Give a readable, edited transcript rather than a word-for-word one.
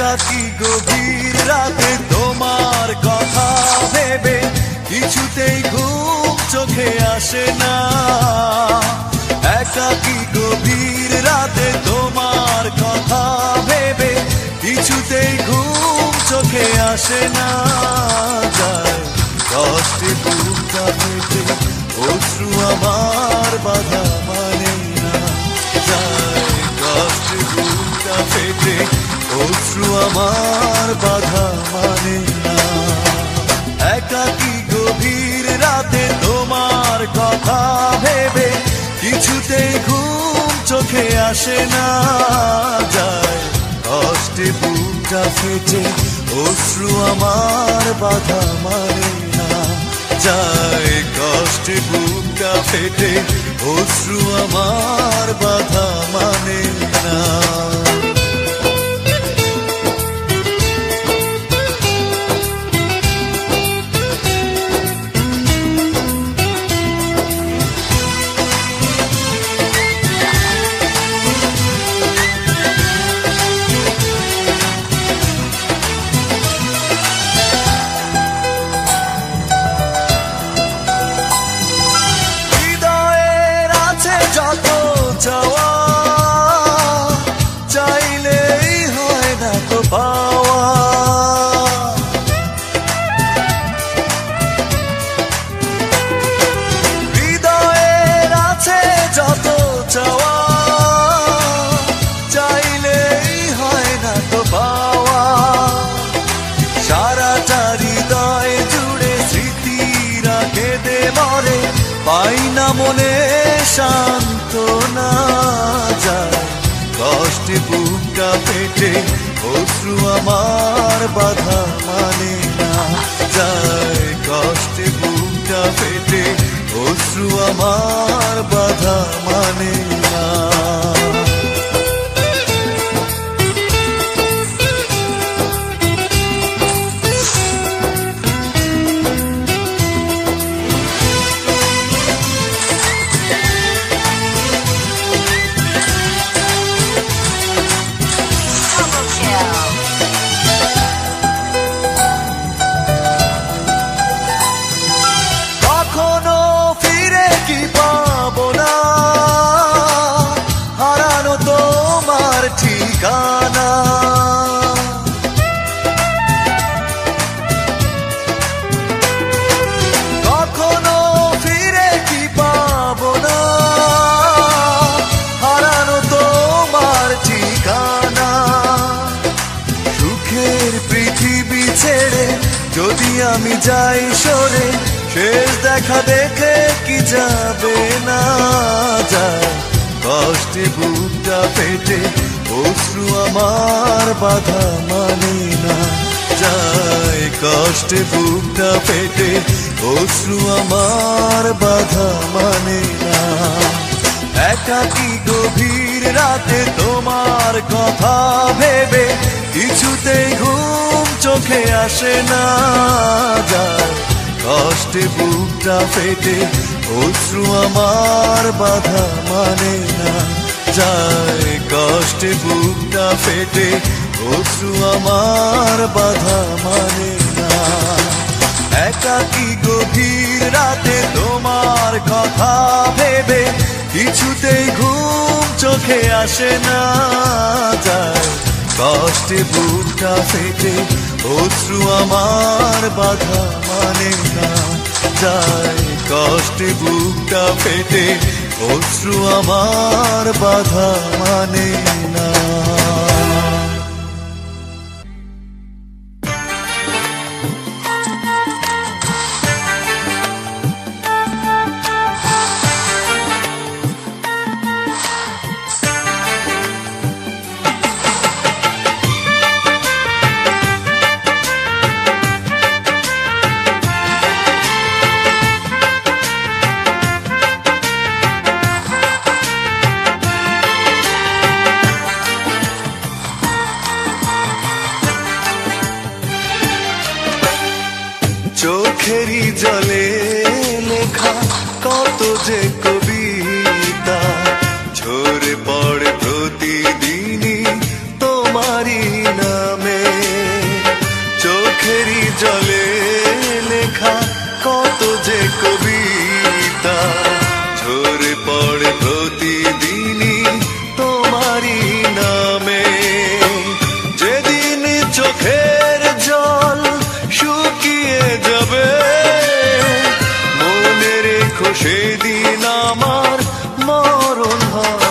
একাকী গভীর রাতে তোমার কথা ভেবে কিছুতেই ঘুম চোখে আসে না। একাকী গভীর রাতে তোমার কথা ভেবে কিছুতেই ঘুম চোখে আসে না। যায় কষ্টে বুকটা ফেটে অশ্রু আমার বাধা মানে না। যায় কষ্টে বুকটা ফেটে অশ্রু আমার বাধা মানে না। একাকী গভীর রাতে তোমার কথা ভেবে কিছুতেই ঘুম চোখে আসে না। যায় কষ্টে বুকটা ফেটে অশ্রু আমার বাধা মানে না। যায় কষ্টে বুকটা ফেটে অশ্রু আমার বাধা মানে না। চাইলেই হয় না তো পাওয়া। হৃদয়ের আছে যত চাওয়া, চাইলেই হয় না তো পাওয়া। সারাটা হৃদয় জুড়ে স্মৃতিরা কেঁদে মরে, পাই না মনে সান্ত্বনা। যায় কষ্টে বুকটা ফেটে অশ্রু আমার বাধা মানে না। যায় কষ্টে বুকটা ফেটে অশ্রু আমার বাধা মানে না। ঠিকানা কখনো ফিরে কি পাবো না, হারানো তোমার ঠিকানা। সুখের পৃথিবী ছেড়ে যদি আমি যাই সরে, শেষ দেখা দেখে কি যাবে না। যায় কষ্টে বুকটা ফেটে অশ্রু আমার বাধা মানে না। যায় কষ্টে বুকটা ফেটে অশ্রু আমার বাধা মানে না। একাকী গভীর রাতে তোমার কথা ভেবে কিছুতেই ঘুম চোখে আসে না। যায় কষ্টে বুকটা ফেটে অশ্রু আমার বাধা মানে না। যায় কষ্টে বুকটা ফেটে অশ্রু আমার বাধা মানে না। একাকী গভীর রাতে তোমার কথা ভেবে কিছুতেই ঘুম চোখে আসে না। যায় কষ্টে বুকটা ফেটে অশ্রু আমার বাধা মানে না। যায় কষ্টে বুকটা ফেটে অশ্রু আমার বাধা মানে না। চোখেরই জলে লেখা কত যে কবিতা ঝরে পড়ে প্রতিদিনই তোমারই নামে। আমার মরণ হয়।